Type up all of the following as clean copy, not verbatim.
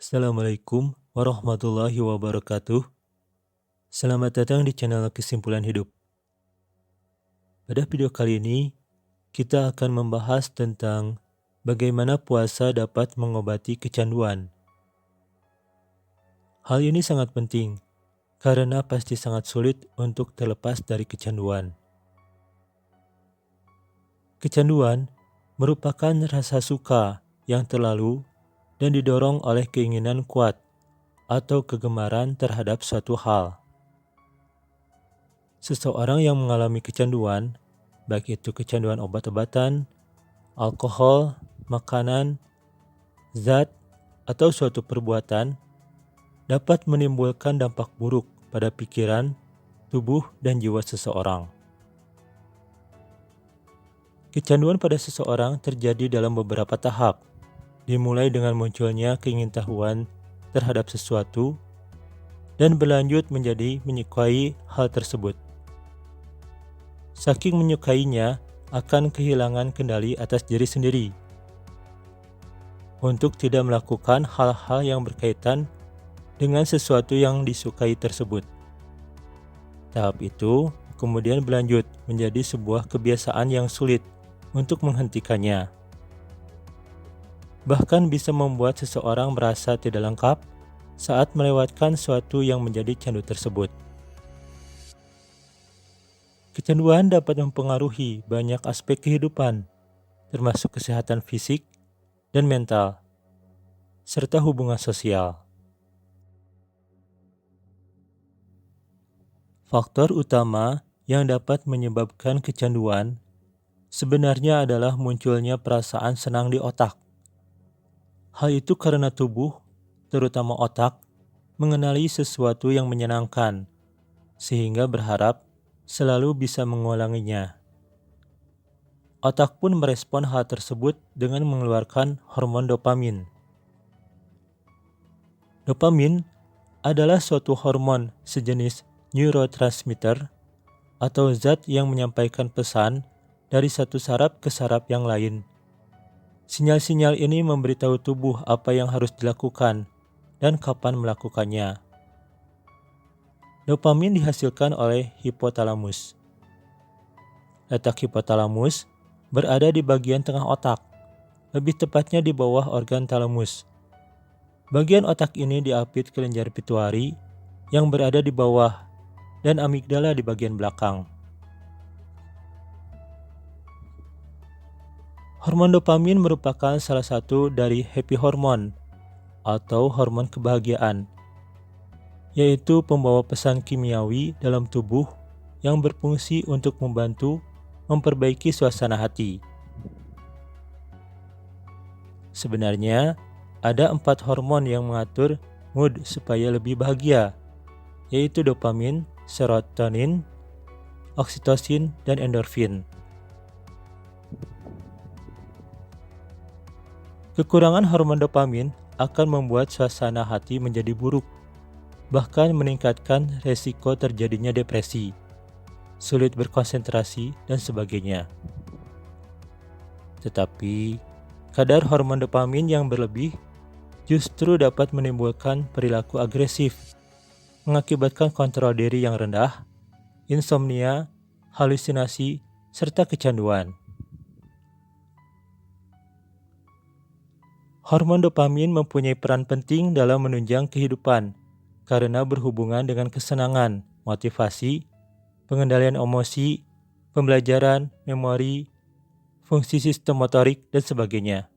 Assalamualaikum warahmatullahi wabarakatuh. Selamat datang di channel Kesimpulan Hidup. Pada video kali ini, kita akan membahas tentang bagaimana puasa dapat mengobati kecanduan. Hal ini sangat penting karena pasti sangat sulit untuk terlepas dari kecanduan. Kecanduan merupakan rasa suka yang terlalu dan didorong oleh keinginan kuat atau kegemaran terhadap suatu hal. Seseorang yang mengalami kecanduan, baik itu kecanduan obat-obatan, alkohol, makanan, zat, atau suatu perbuatan, dapat menimbulkan dampak buruk pada pikiran, tubuh, dan jiwa seseorang. Kecanduan pada seseorang terjadi dalam beberapa tahap, dimulai dengan munculnya keingintahuan terhadap sesuatu, dan berlanjut menjadi menyukai hal tersebut. Saking menyukainya, akan kehilangan kendali atas diri sendiri untuk tidak melakukan hal-hal yang berkaitan dengan sesuatu yang disukai tersebut. Tahap itu kemudian berlanjut menjadi sebuah kebiasaan yang sulit untuk menghentikannya. Bahkan bisa membuat seseorang merasa tidak lengkap saat melewatkan sesuatu yang menjadi candu tersebut. Kecanduan dapat mempengaruhi banyak aspek kehidupan, termasuk kesehatan fisik dan mental, serta hubungan sosial. Faktor utama yang dapat menyebabkan kecanduan sebenarnya adalah munculnya perasaan senang di otak. Hal itu karena tubuh, terutama otak, mengenali sesuatu yang menyenangkan, sehingga berharap selalu bisa mengulanginya. Otak pun merespon hal tersebut dengan mengeluarkan hormon dopamin. Dopamin adalah suatu hormon sejenis neurotransmitter atau zat yang menyampaikan pesan dari satu saraf ke saraf yang lain. Sinyal-sinyal ini memberitahu tubuh apa yang harus dilakukan dan kapan melakukannya. Dopamin dihasilkan oleh hipotalamus. Letak hipotalamus berada di bagian tengah otak, lebih tepatnya di bawah organ talamus. Bagian otak ini diapit kelenjar pituitari yang berada di bawah dan amigdala di bagian belakang. Hormon dopamin merupakan salah satu dari happy hormone atau hormon kebahagiaan, yaitu pembawa pesan kimiawi dalam tubuh yang berfungsi untuk membantu memperbaiki suasana hati. Sebenarnya, ada 4 hormon yang mengatur mood supaya lebih bahagia, yaitu dopamin, serotonin, oksitosin, dan endorfin. Kekurangan hormon dopamin akan membuat suasana hati menjadi buruk, bahkan meningkatkan resiko terjadinya depresi, sulit berkonsentrasi, dan sebagainya. Tetapi, kadar hormon dopamin yang berlebih justru dapat menimbulkan perilaku agresif, mengakibatkan kontrol diri yang rendah, insomnia, halusinasi, serta kecanduan. Hormon dopamin mempunyai peran penting dalam menunjang kehidupan karena berhubungan dengan kesenangan, motivasi, pengendalian emosi, pembelajaran, memori, fungsi sistem motorik, dan sebagainya.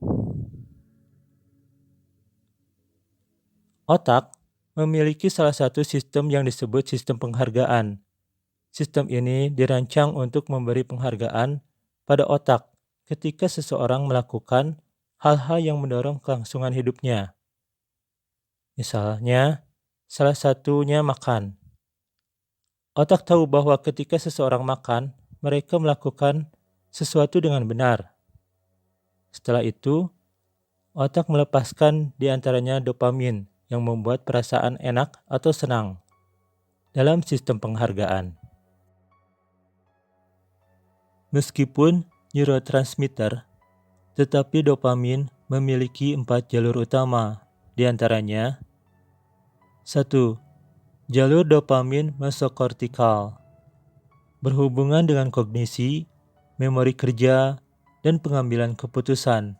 Otak memiliki salah satu sistem yang disebut sistem penghargaan. Sistem ini dirancang untuk memberi penghargaan pada otak ketika seseorang melakukan hal-hal yang mendorong kelangsungan hidupnya. Misalnya, salah satunya makan. Otak tahu bahwa ketika seseorang makan, mereka melakukan sesuatu dengan benar. Setelah itu, otak melepaskan di antaranya dopamin yang membuat perasaan enak atau senang dalam sistem penghargaan. Meskipun neurotransmitter, tetapi dopamin memiliki 4 jalur utama Di antaranya, 1. Jalur dopamin mesokortikal berhubungan dengan kognisi, memori kerja, dan pengambilan keputusan.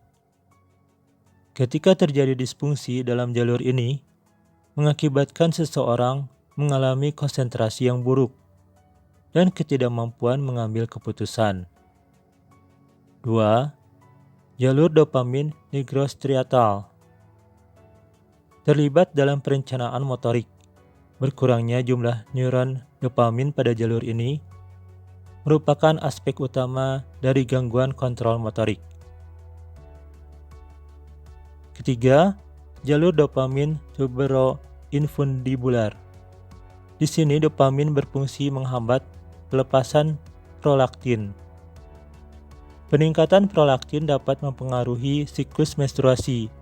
Ketika terjadi disfungsi dalam jalur ini, mengakibatkan seseorang mengalami konsentrasi yang buruk dan ketidakmampuan mengambil keputusan. 2. Jalur dopamin nigrostriatal terlibat dalam perencanaan motorik. Berkurangnya jumlah neuron dopamin pada jalur ini merupakan aspek utama dari gangguan kontrol motorik. Ketiga, jalur dopamin tuberoinfundibular. Di sini dopamin berfungsi menghambat pelepasan prolaktin. Peningkatan prolaktin dapat mempengaruhi siklus menstruasi,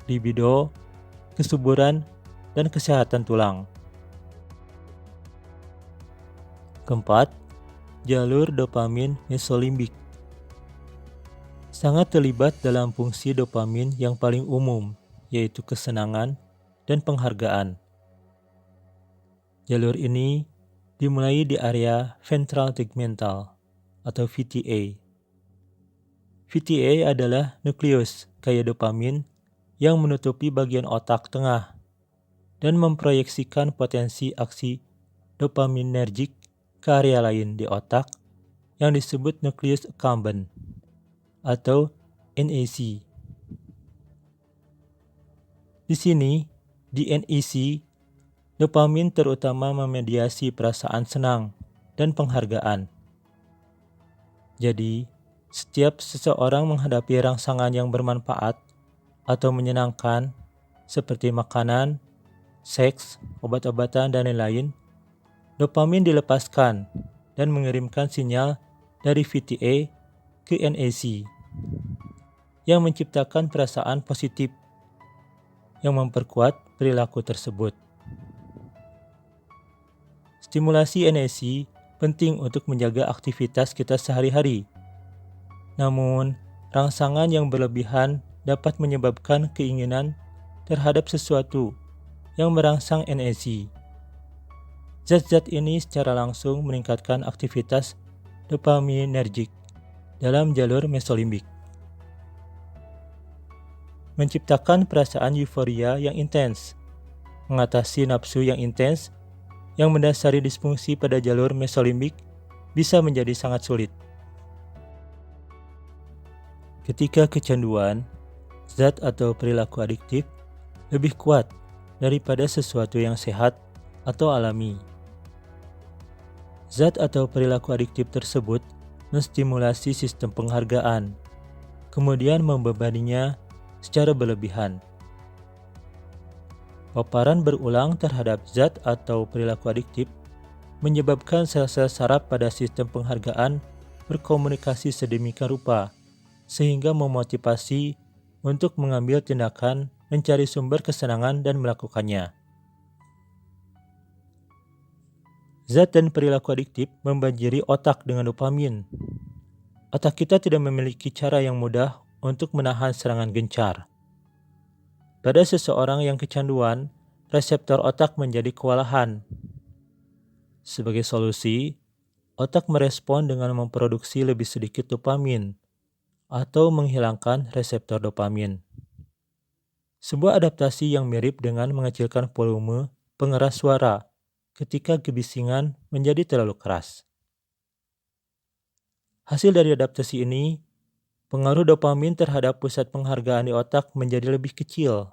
libido, kesuburan, dan kesehatan tulang. Keempat, jalur dopamin mesolimbik sangat terlibat dalam fungsi dopamin yang paling umum, yaitu kesenangan dan penghargaan. Jalur ini dimulai di area ventral tegmental atau VTA. VTA adalah nukleus kaya dopamin yang menutupi bagian otak tengah dan memproyeksikan potensi aksi dopaminergic ke area lain di otak yang disebut nukleus accumbens atau NAC. Di sini, di NAC, dopamin terutama memediasi perasaan senang dan penghargaan. Jadi, setiap seseorang menghadapi rangsangan yang bermanfaat atau menyenangkan seperti makanan, seks, obat-obatan, dan lain-lain, dopamin dilepaskan dan mengirimkan sinyal dari VTA ke NAC yang menciptakan perasaan positif yang memperkuat perilaku tersebut. Stimulasi NAC penting untuk menjaga aktivitas kita sehari-hari. Namun, rangsangan yang berlebihan dapat menyebabkan keinginan terhadap sesuatu yang merangsang NAC. Zat-zat ini secara langsung meningkatkan aktivitas dopaminergic dalam jalur mesolimbik, menciptakan perasaan euforia yang intens, mengatasi nafsu yang intens yang mendasari disfungsi pada jalur mesolimbik bisa menjadi sangat sulit. Ketika kecanduan, zat atau perilaku adiktif lebih kuat daripada sesuatu yang sehat atau alami. Zat atau perilaku adiktif tersebut menstimulasi sistem penghargaan, kemudian membebaninya secara berlebihan. Paparan berulang terhadap zat atau perilaku adiktif menyebabkan sel-sel saraf pada sistem penghargaan berkomunikasi sedemikian rupa, sehingga memotivasi untuk mengambil tindakan mencari sumber kesenangan dan melakukannya. Zat dan perilaku adiktif membanjiri otak dengan dopamin. Otak kita tidak memiliki cara yang mudah untuk menahan serangan gencar. Pada seseorang yang kecanduan, reseptor otak menjadi kewalahan. Sebagai solusi, otak merespon dengan memproduksi lebih sedikit dopamin atau menghilangkan reseptor dopamin. Sebuah adaptasi yang mirip dengan mengecilkan volume pengeras suara ketika kebisingan menjadi terlalu keras. Hasil dari adaptasi ini, pengaruh dopamin terhadap pusat penghargaan di otak menjadi lebih kecil.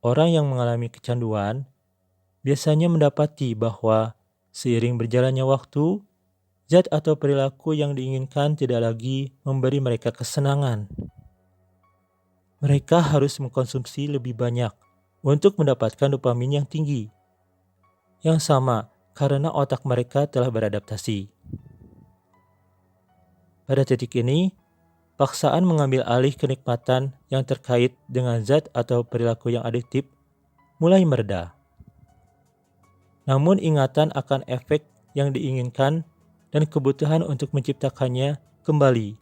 Orang yang mengalami kecanduan biasanya mendapati bahwa seiring berjalannya waktu, zat atau perilaku yang diinginkan tidak lagi memberi mereka kesenangan. Mereka harus mengkonsumsi lebih banyak untuk mendapatkan dopamin yang tinggi, yang sama karena otak mereka telah beradaptasi. Pada titik ini, paksaan mengambil alih kenikmatan yang terkait dengan zat atau perilaku yang adiktif mulai mereda. Namun ingatan akan efek yang diinginkan dan kebutuhan untuk menciptakannya kembali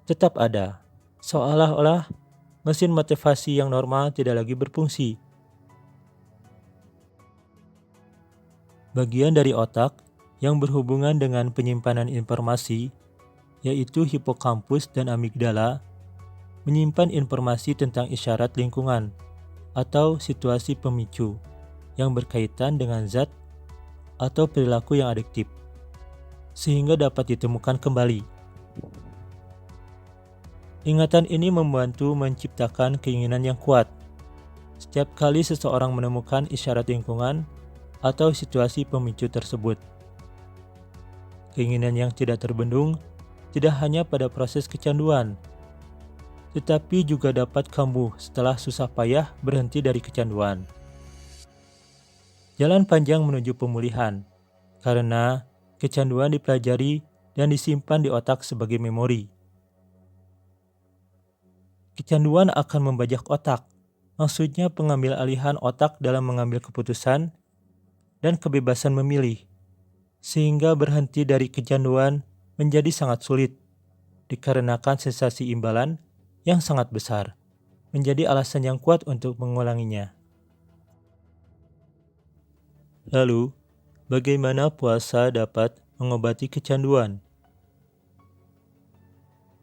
tetap ada, seolah-olah mesin motivasi yang normal tidak lagi berfungsi. Bagian dari otak yang berhubungan dengan penyimpanan informasi, yaitu hipokampus dan amigdala, menyimpan informasi tentang isyarat lingkungan atau situasi pemicu yang berkaitan dengan zat atau perilaku yang adiktif, sehingga dapat ditemukan kembali. Ingatan ini membantu menciptakan keinginan yang kuat. Setiap kali seseorang menemukan isyarat lingkungan atau situasi pemicu tersebut, keinginan yang tidak terbendung tidak hanya pada proses kecanduan, tetapi juga dapat kambuh setelah susah payah berhenti dari kecanduan. Jalan panjang menuju pemulihan, karena kecanduan dipelajari dan disimpan di otak sebagai memori. Kecanduan akan membajak otak, maksudnya pengambil alihan otak dalam mengambil keputusan dan kebebasan memilih, sehingga berhenti dari kecanduan menjadi sangat sulit, dikarenakan sensasi imbalan yang sangat besar, menjadi alasan yang kuat untuk mengulanginya. Lalu, bagaimana puasa dapat mengobati kecanduan?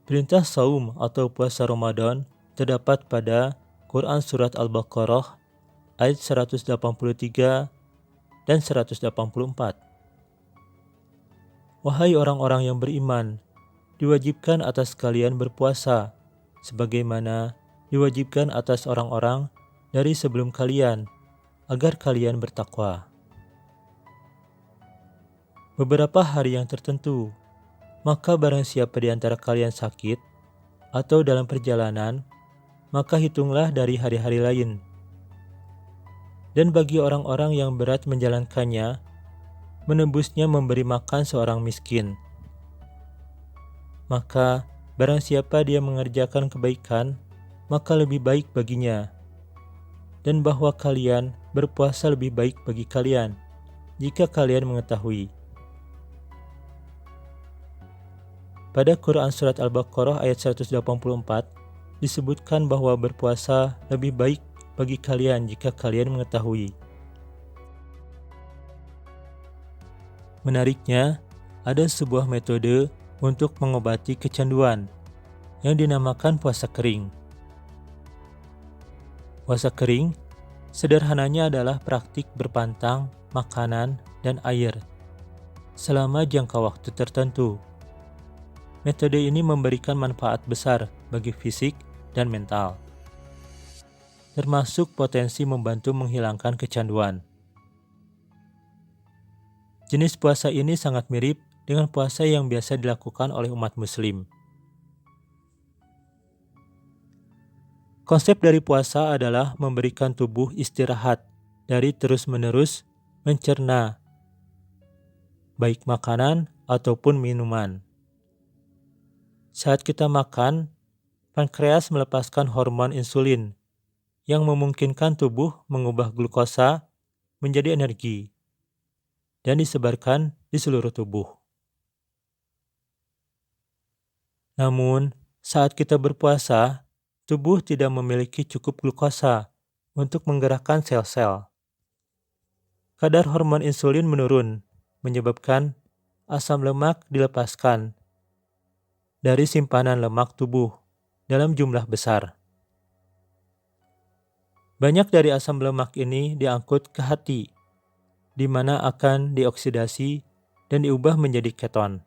Perintah saum atau puasa Ramadan terdapat pada Quran Surat Al-Baqarah ayat 183 dan 184. Wahai orang-orang yang beriman, diwajibkan atas kalian berpuasa, sebagaimana diwajibkan atas orang-orang dari sebelum kalian, agar kalian bertakwa. Beberapa hari yang tertentu, maka barang siapa di antara kalian sakit atau dalam perjalanan, maka hitunglah dari hari-hari lain. Dan bagi orang-orang yang berat menjalankannya, menembusnya memberi makan seorang miskin. Maka barang siapa dia mengerjakan kebaikan, maka lebih baik baginya. Dan bahwa kalian berpuasa lebih baik bagi kalian, jika kalian mengetahui. Pada Quran Surat Al-Baqarah ayat 184, disebutkan bahwa berpuasa lebih baik bagi kalian jika kalian mengetahui. Menariknya, ada sebuah metode untuk mengobati kecanduan yang dinamakan puasa kering. Puasa kering sederhananya adalah praktik berpantang makanan dan air selama jangka waktu tertentu. Metode ini memberikan manfaat besar bagi fisik dan mental, termasuk potensi membantu menghilangkan kecanduan. Jenis puasa ini sangat mirip dengan puasa yang biasa dilakukan oleh umat Muslim. Konsep dari puasa adalah memberikan tubuh istirahat dari terus-menerus mencerna, baik makanan ataupun minuman. Saat kita makan, pankreas melepaskan hormon insulin yang memungkinkan tubuh mengubah glukosa menjadi energi dan disebarkan di seluruh tubuh. Namun, saat kita berpuasa, tubuh tidak memiliki cukup glukosa untuk menggerakkan sel-sel. Kadar hormon insulin menurun, menyebabkan asam lemak dilepaskan dari simpanan lemak tubuh dalam jumlah besar. Banyak dari asam lemak ini diangkut ke hati, di mana akan dioksidasi dan diubah menjadi keton.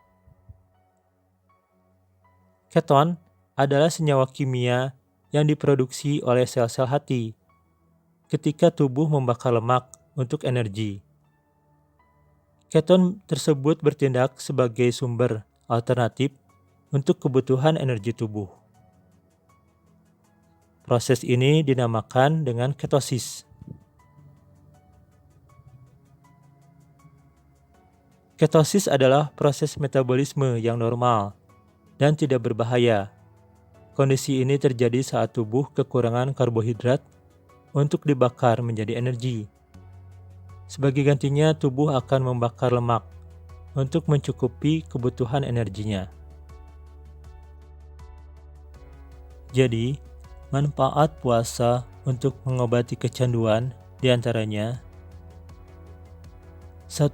Keton adalah senyawa kimia yang diproduksi oleh sel-sel hati ketika tubuh membakar lemak untuk energi. Keton tersebut bertindak sebagai sumber alternatif untuk kebutuhan energi tubuh. Proses ini dinamakan dengan ketosis. Ketosis adalah proses metabolisme yang normal dan tidak berbahaya. Kondisi ini terjadi saat tubuh kekurangan karbohidrat untuk dibakar menjadi energi. Sebagai gantinya, tubuh akan membakar lemak untuk mencukupi kebutuhan energinya. Jadi, Manfaat puasa untuk mengobati kecanduan diantaranya: 1.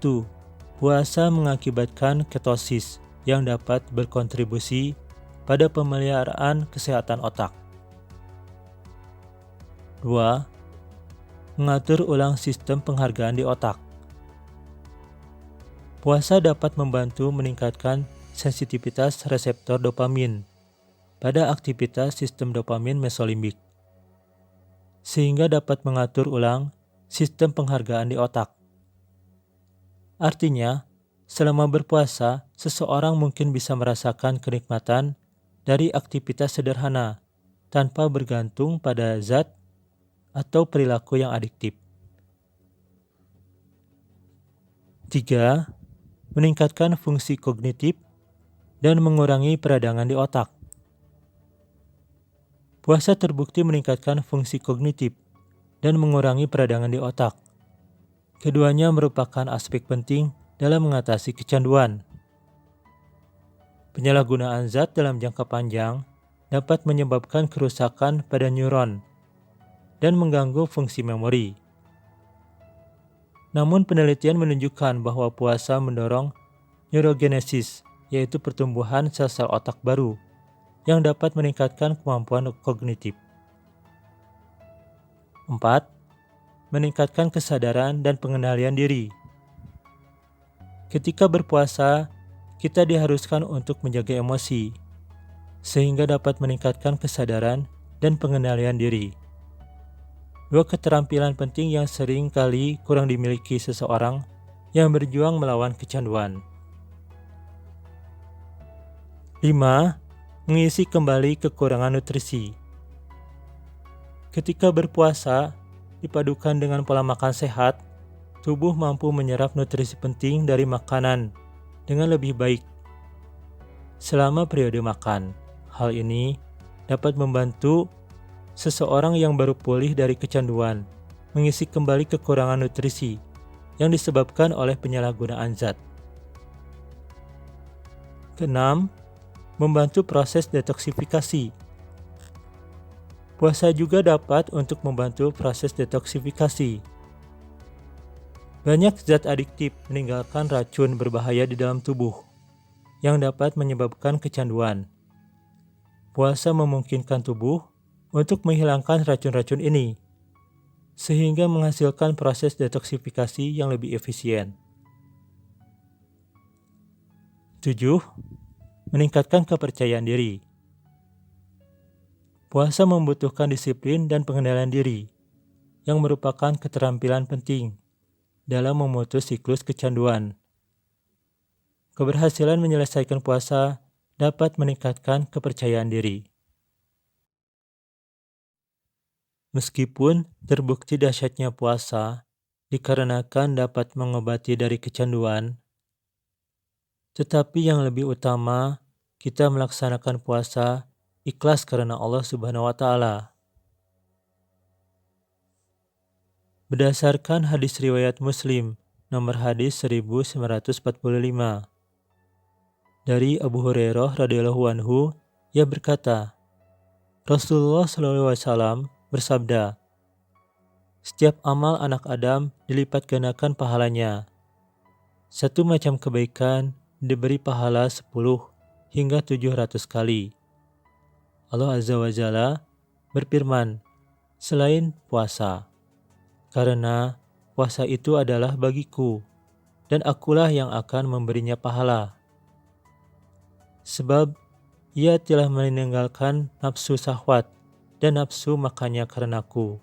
Puasa mengakibatkan ketosis yang dapat berkontribusi pada pemeliharaan kesehatan otak. 2. Mengatur ulang sistem penghargaan di otak. Puasa dapat membantu meningkatkan sensitivitas reseptor dopamin pada aktivitas sistem dopamin mesolimbik, sehingga dapat mengatur ulang sistem penghargaan di otak. Artinya, selama berpuasa, seseorang mungkin bisa merasakan kenikmatan dari aktivitas sederhana tanpa bergantung pada zat atau perilaku yang adiktif. 3. Meningkatkan fungsi kognitif dan mengurangi peradangan di otak. Puasa terbukti meningkatkan fungsi kognitif dan mengurangi peradangan di otak. Keduanya merupakan aspek penting dalam mengatasi kecanduan. Penyalahgunaan zat dalam jangka panjang dapat menyebabkan kerusakan pada neuron dan mengganggu fungsi memori. Namun penelitian menunjukkan bahwa puasa mendorong neurogenesis, yaitu pertumbuhan sel-sel otak baru yang dapat meningkatkan kemampuan kognitif. 4. Meningkatkan kesadaran dan pengendalian diri. Ketika berpuasa, kita diharuskan untuk menjaga emosi, sehingga dapat meningkatkan kesadaran dan pengendalian diri. Dua keterampilan penting yang sering kali kurang dimiliki seseorang yang berjuang melawan kecanduan. 5. Mengisi kembali kekurangan nutrisi. Ketika berpuasa, dipadukan dengan pola makan sehat, tubuh mampu menyerap nutrisi penting dari makanan dengan lebih baik selama periode makan. Hal ini dapat membantu seseorang yang baru pulih dari kecanduan mengisi kembali kekurangan nutrisi yang disebabkan oleh penyalahgunaan zat. 6. Membantu proses detoksifikasi. Puasa juga dapat untuk membantu proses detoksifikasi. Banyak zat adiktif meninggalkan racun berbahaya di dalam tubuh yang dapat menyebabkan kecanduan. Puasa memungkinkan tubuh untuk menghilangkan racun-racun ini, sehingga menghasilkan proses detoksifikasi yang lebih efisien. 7. Meningkatkan kepercayaan diri. Puasa membutuhkan disiplin dan pengendalian diri, yang merupakan keterampilan penting dalam memutus siklus kecanduan. Keberhasilan menyelesaikan puasa dapat meningkatkan kepercayaan diri. Meskipun terbukti dahsyatnya puasa dikarenakan dapat mengobati dari kecanduan, tetapi yang lebih utama, kita melaksanakan puasa ikhlas karena Allah Subhanahu wa Ta'ala. Berdasarkan hadis riwayat Muslim, nomor hadis 1945, dari Abu Hurairah radhiyallahu anhu, ia berkata, Rasulullah SAW bersabda, "Setiap amal anak Adam dilipat gandakan pahalanya. Satu macam kebaikan diberi pahala 10 hingga 700 kali. Allah Azza wa Jalla berfirman, selain puasa, karena puasa itu adalah bagiku, dan akulah yang akan memberinya pahala. Sebab ia telah meninggalkan nafsu syahwat dan nafsu makannya karenaku.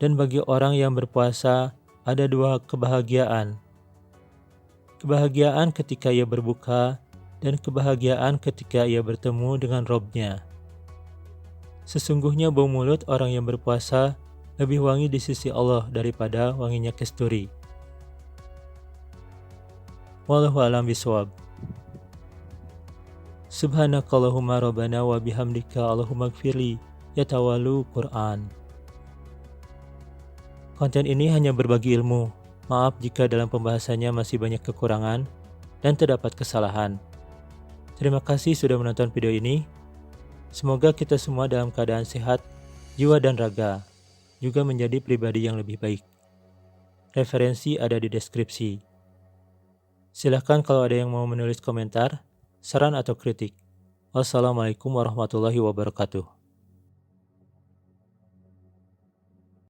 Dan bagi orang yang berpuasa ada dua kebahagiaan. Kebahagiaan ketika ia berbuka dan kebahagiaan ketika ia bertemu dengan Robnya. Sesungguhnya bau mulut orang yang berpuasa lebih wangi di sisi Allah daripada wanginya kasturi." Wallahu a'lam bishawab. Subhanakallahumma rabbana wa bihamdika Allahumma gfirli yatawalu Quran. Konten ini hanya berbagi ilmu. Maaf jika dalam pembahasannya masih banyak kekurangan dan terdapat kesalahan. Terima kasih sudah menonton video ini. Semoga kita semua dalam keadaan sehat, jiwa dan raga, juga menjadi pribadi yang lebih baik. Referensi ada di deskripsi. Silahkan kalau ada yang mau menulis komentar, saran atau kritik. Wassalamualaikum warahmatullahi wabarakatuh.